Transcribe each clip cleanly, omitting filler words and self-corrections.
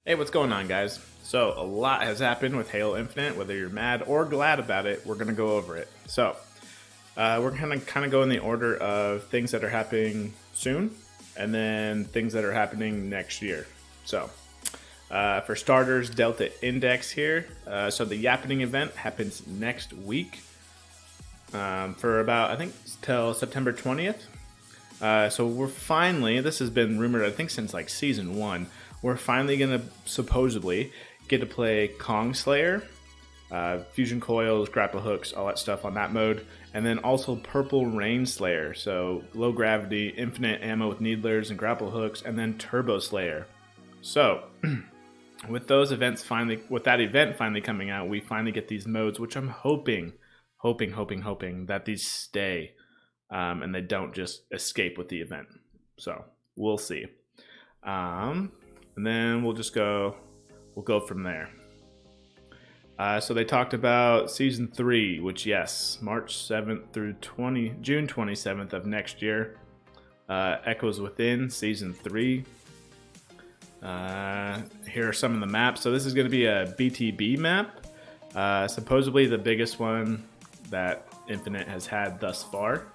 Hey, what's going on, guys? So, a lot has happened with Halo Infinite. Whether you're mad or glad about it, we're going to go over it. So, we're going to kind of go in the order of things that are happening soon and then things that are happening next year. So, for starters, Delta Index here. So, the Yappening event happens next week for about, I think, till September 20th. So, we're finally, this has been rumored, I think, since like season 1. We're finally going to supposedly get to play Kong Slayer, fusion coils, grapple hooks, all that stuff on that mode. And then also Purple Rain Slayer, so low gravity, infinite ammo with needlers and grapple hooks, and then Turbo Slayer. So, with those events with that event finally coming out, we finally get these modes, which I'm hoping that these stay and they don't just escape with the event. So, we'll see. And then we'll go from there. So they talked about Season 3, which, yes, March 7th through June 27th of next year. Echoes Within, Season 3. Here are some of the maps. So this is going to be a BTB map. Supposedly the biggest one that Infinite has had thus far.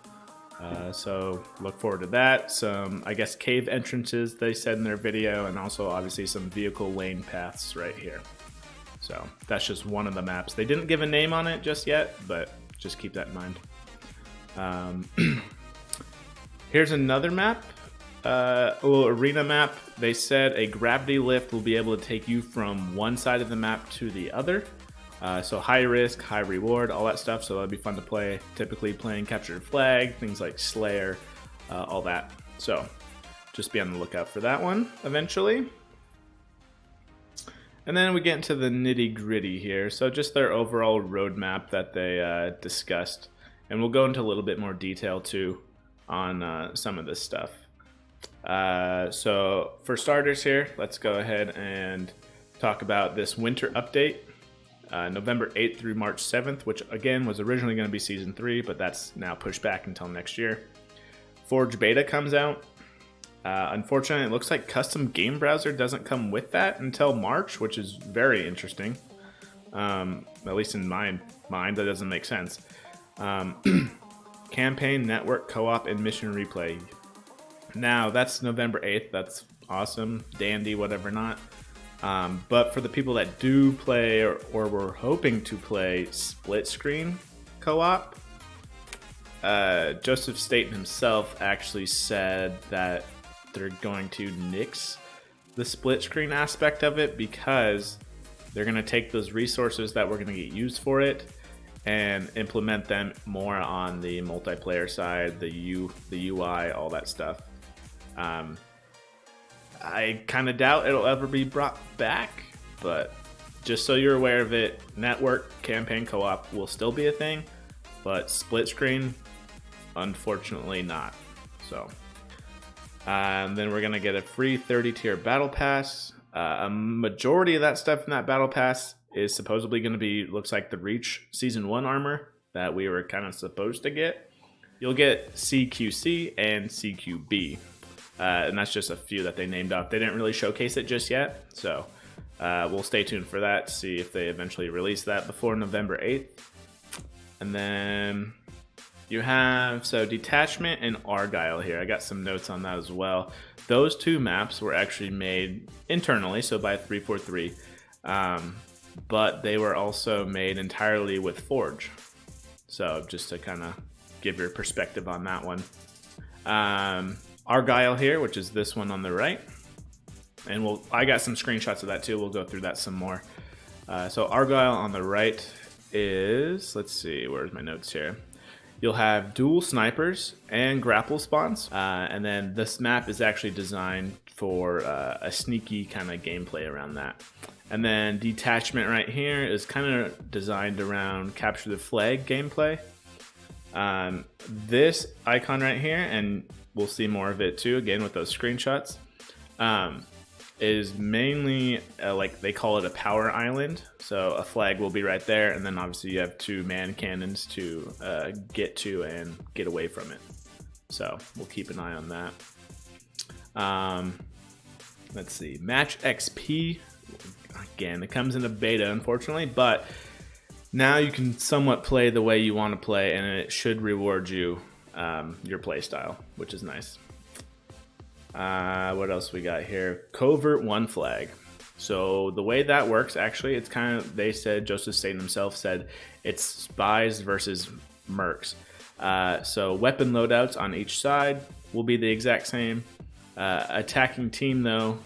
So look forward to that. Some, I guess, cave entrances they said in their video, and also obviously some vehicle lane paths right here. So that's just one of the maps. They didn't give a name on it just yet, but just keep that in mind. Here's another map, a little arena map. They said a gravity lift will be able to take you from one side of the map to the other. So high risk, high reward, all that stuff. So that'll be fun to play. Typically playing Capture the Flag, things like Slayer, all that. So just be on the lookout for that one eventually. And then we get into the nitty gritty here. So just their overall roadmap that they discussed. And we'll go into a little bit more detail too on some of this stuff. So for starters here, let's go ahead and talk about this winter update. November 8th through March 7th, which again was originally going to be Season 3, but that's now pushed back until next year. Forge Beta comes out. Unfortunately, it looks like Custom Game Browser doesn't come with that until March, which is very interesting. At least in my mind, that doesn't make sense. Campaign, Network, Co-op, and Mission Replay. Now, that's November 8th. That's awesome. Dandy, whatever not. But for the people that do play or were hoping to play split screen co-op, Joseph Staten himself actually said that they're going to nix the split screen aspect of it because they're going to take those resources that were going to get used for it and implement them more on the multiplayer side, the UI, all that stuff. I kind of doubt it'll ever be brought back, but just so you're aware of it, network campaign co-op will still be a thing, but split screen, unfortunately not. So, and then we're going to get a free 30-tier battle pass. A majority of that stuff in that battle pass is supposedly going to be, looks like the Reach Season 1 armor that we were kind of supposed to get. You'll get CQC and CQB. And that's just a few that they named off. They didn't really showcase it just yet, so we'll stay tuned for that, see if they eventually release that before November 8th. And then you have, so Detachment and Argyle here. I got some notes on that as well. Those two maps were actually made internally, so by 343, but they were also made entirely with Forge. So just to kind of give your perspective on that one. Argyle here, which is this one on the right. And I got some screenshots of that too. We'll go through that some more. So Argyle on the right is, let's see, where's my notes here? You'll have dual snipers and grapple spawns. And then this map is actually designed for a sneaky kind of gameplay around that. And then Detachment right here is kind of designed around Capture the Flag gameplay. This icon right here, and we'll see more of it too, again with those screenshots, is mainly like they call it a power island. So a flag will be right there, and then obviously you have two man cannons to get to and get away from it. So we'll keep an eye on that. Let's see, Match XP Again, it comes in a beta, unfortunately, but now you can somewhat play the way you want to play, and it should reward you your play style, which is nice. What else we got here? Covert One Flag. So the way that works, actually, it's kind of, they said, Joseph Staten himself said, it's spies versus mercs. So weapon loadouts on each side will be the exact same. Attacking team, though,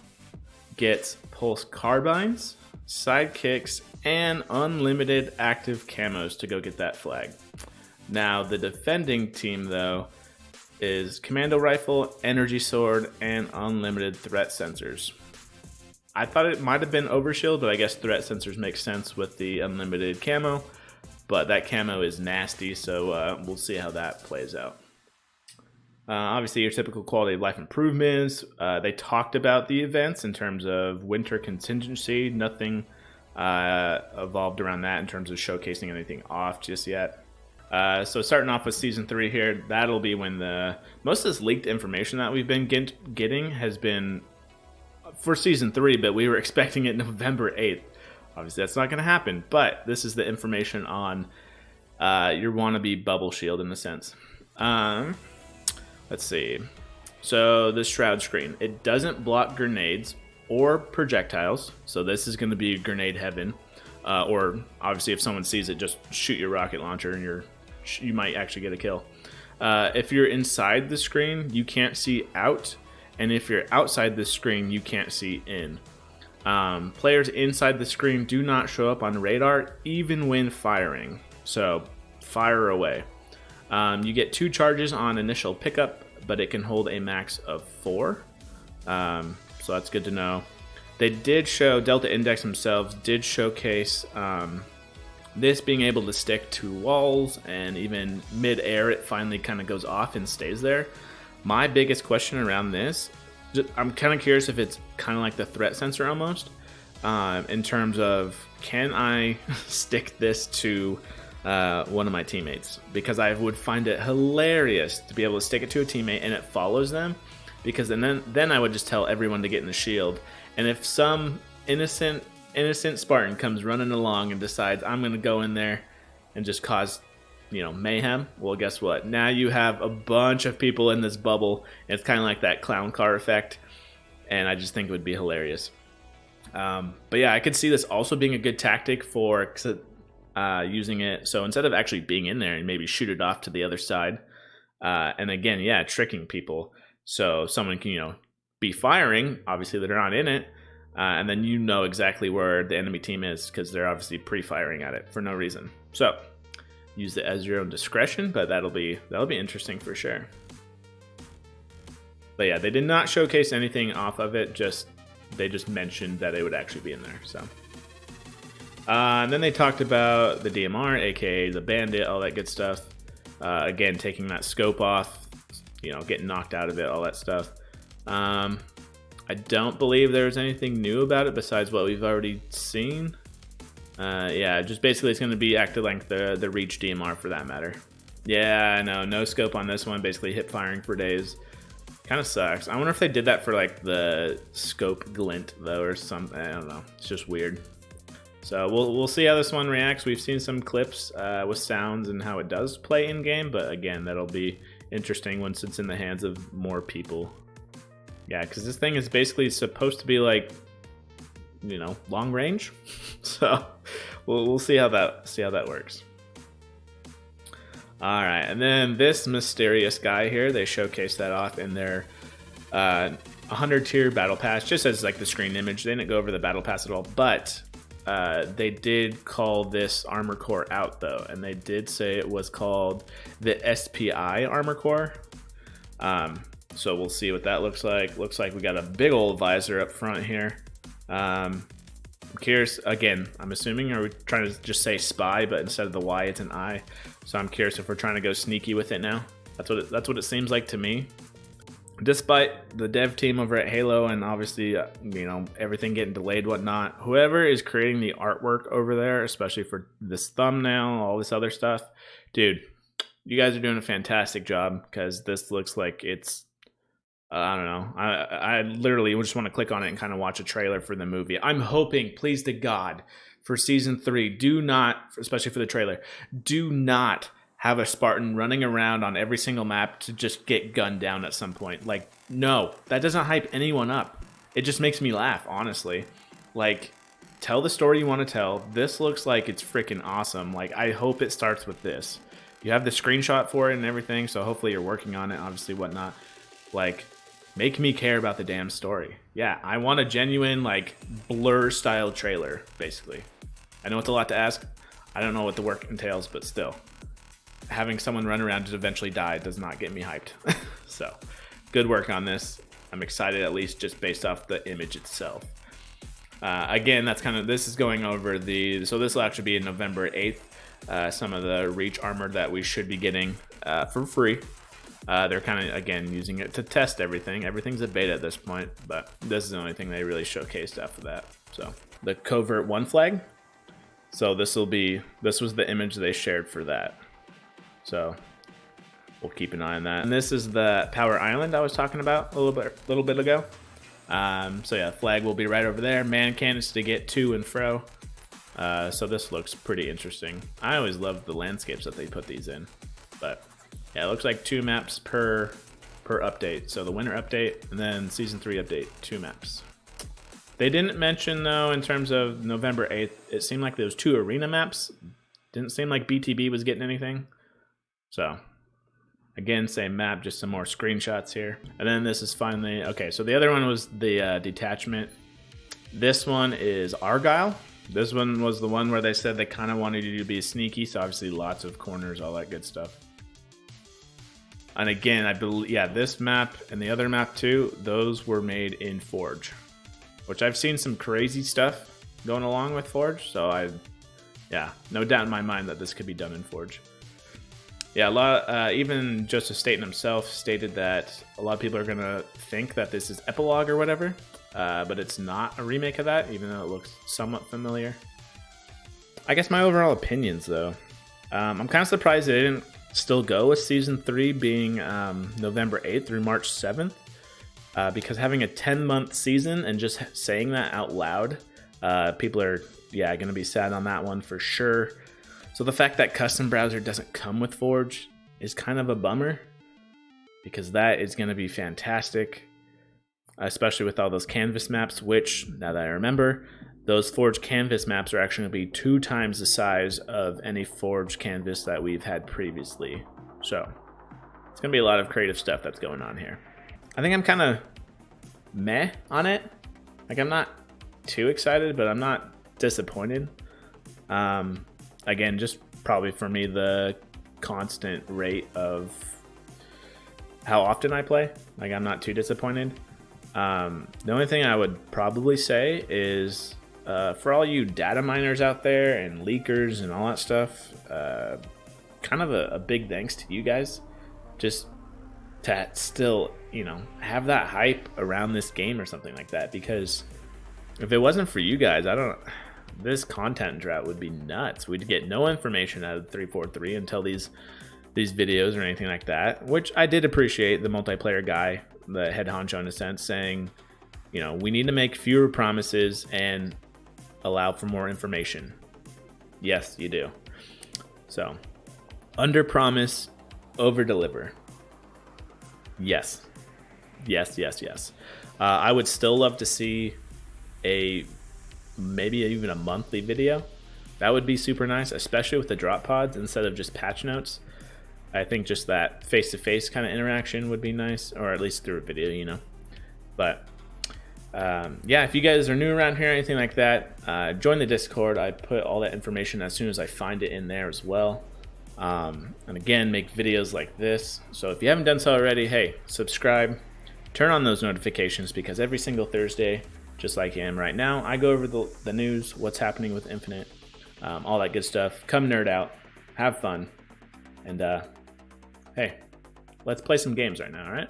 gets pulse carbines, sidekicks, and unlimited active camos to go get that flag. Now, the defending team, though, is commando rifle, energy sword, and unlimited threat sensors. I thought it might have been overshield, but I guess threat sensors make sense with the unlimited camo. But that camo is nasty, so we'll see how that plays out. Obviously, your typical quality of life improvements. They talked about the events in terms of winter contingency. Nothing evolved around that in terms of showcasing anything off just yet. So starting off with Season 3 here, that'll be when most of this leaked information that we've been getting has been for Season 3, but we were expecting it November 8th. Obviously, that's not going to happen, but this is the information on your wannabe bubble shield in a sense. Let's see. So the shroud screen, it doesn't block grenades or projectiles, so this is going to be grenade heaven. Or obviously, if someone sees it, just shoot your rocket launcher and you might actually get a kill. If you're inside the screen, you can't see out, and if you're outside the screen, you can't see in. Players inside the screen do not show up on radar, even when firing. So fire away. You get 2 charges on initial pickup, but it can hold a max of 4. So that's good to know. They did show, Delta Index themselves did showcase this being able to stick to walls, and even mid-air it finally kind of goes off and stays there. My biggest question around this, I'm kind of curious if it's kind of like the threat sensor almost, in terms of, can I stick this to one of my teammates? Because I would find it hilarious to be able to stick it to a teammate and it follows them, because then I would just tell everyone to get in the shield. And if some innocent Spartan comes running along and decides, I'm going to go in there and just cause, mayhem, well, guess what? Now you have a bunch of people in this bubble. And it's kind of like that clown car effect, and I just think it would be hilarious. But yeah, I could see this also being a good tactic for using it. So instead of actually being in there and maybe shoot it off to the other side, and again, yeah, tricking people. So someone can, be firing, obviously they're not in it, and then exactly where the enemy team is, because they're obviously pre-firing at it for no reason. So use it as your own discretion, but that'll be interesting for sure. But yeah, they did not showcase anything off of it, they just mentioned that it would actually be in there. So and then they talked about the DMR, aka the bandit, all that good stuff. Again, taking that scope off, getting knocked out of it, all that stuff. I don't believe there's anything new about it besides what we've already seen. Yeah, just basically it's going to be active length, the reach DMR for that matter. Yeah, no scope on this one, basically hip firing for days. Kind of sucks. I wonder if they did that for like the scope glint though, or something. I don't know. It's just weird. So we'll see how this one reacts. We've seen some clips with sounds and how it does play in game, but again, that'll be interesting once it's in the hands of more people. Yeah, because this thing is basically supposed to be like, long range. So we'll see how that works. All right, and then this mysterious guy here, they showcased that off in their 100 tier battle pass, just as like the screen image. They didn't go over the battle pass at all, but they did call this armor core out though, and they did say it was called the Spi Armor Core. So we'll see what that looks like. Looks like we got a big old visor up front here. I'm curious, again, I'm assuming, are we trying to just say spy, but instead of the Y, it's an I. So I'm curious if we're trying to go sneaky with it now. That's what it seems like to me. Despite the dev team over at Halo and obviously, everything getting delayed, whatnot, whoever is creating the artwork over there, especially for this thumbnail, all this other stuff, dude, you guys are doing a fantastic job, because this looks like it's I don't know. I literally just want to click on it and kind of watch a trailer for the movie. I'm hoping, please to God, for season 3, do not, especially for the trailer, do not have a Spartan running around on every single map to just get gunned down at some point. Like, no, that doesn't hype anyone up. It just makes me laugh, honestly. Like, tell the story you want to tell. This looks like it's freaking awesome. Like, I hope it starts with this. You have the screenshot for it and everything, so hopefully you're working on it, obviously, whatnot. Like, make me care about the damn story. Yeah, I want a genuine, like, Blur-style trailer, basically. I know it's a lot to ask. I don't know what the work entails, but still. Having someone run around to eventually die does not get me hyped. So, good work on this. I'm excited, at least just based off the image itself. Again, that's kind of, this is going over the, so this will actually be November 8th. Some of the Reach armor that we should be getting for free. They're kind of, again, using it to test everything. Everything's a beta at this point, but this is the only thing they really showcased after that. So, the Covert One Flag. So this was the image they shared for that. So we'll keep an eye on that. And this is the Power Island I was talking about a little bit ago. So yeah, flag will be right over there. Man cannons to get to and fro. So this looks pretty interesting. I always love the landscapes that they put these in. But yeah, it looks like 2 maps per update. So the winter update and then season 3 update, 2 maps. They didn't mention, though, in terms of November 8th, it seemed like those 2 arena maps. Didn't seem like BTB was getting anything. So, again, same map, just some more screenshots here. And then this is finally, okay, so the other one was the detachment. This one is Argyle. This one was the one where they said they kind of wanted you to be sneaky, so obviously lots of corners, all that good stuff. And again, I believe, yeah, this map and the other map too, those were made in Forge. Which I've seen some crazy stuff going along with Forge, so yeah, no doubt in my mind that this could be done in Forge. Yeah, a lot, even Joseph Staten himself stated that a lot of people are gonna think that this is Epilogue or whatever, but it's not a remake of that, even though it looks somewhat familiar. I guess my overall opinions, though, I'm kind of surprised they didn't still go with Season 3 being November 8th through March 7th. Because having a 10-month season and just saying that out loud, people are, yeah, going to be sad on that one for sure. So the fact that custom browser doesn't come with Forge is kind of a bummer, because that is going to be fantastic, especially with all those canvas maps, which, now that I remember, those Forge canvas maps are actually going to be 2 times the size of any Forge canvas that we've had previously. So it's going to be a lot of creative stuff that's going on here. I think I'm kind of meh on it. Like, I'm not too excited, but I'm not disappointed. Again, just probably for me, the constant rate of how often I play. Like, I'm not too disappointed. The only thing I would probably say is, for all you data miners out there and leakers and all that stuff, kind of a big thanks to you guys. Just to still, you know, have that hype around this game or something like that, because if it wasn't for you guys, this content drought would be nuts. We'd get no information out of 343 until these videos or anything like that, which I did appreciate the multiplayer guy, the head honcho in a sense, saying, you know, we need to make fewer promises and allow for more information. Yes, you do. So, under promise, over deliver. Yes. I would still love to see maybe even a monthly video. That would be super nice, especially with the drop pods instead of just patch notes. I think just that face-to-face kind of interaction would be nice, or at least through a video, you know. But yeah, if you guys are new around here or anything like that, join the Discord. I put all that information as soon as I find it in there as well. And again, make videos like this. So if you haven't done so already, hey, subscribe, turn on those notifications, because every single Thursday, just like I am right now, I go over the news, what's happening with Infinite, all that good stuff. Come nerd out, have fun, and hey, let's play some games right now, all right?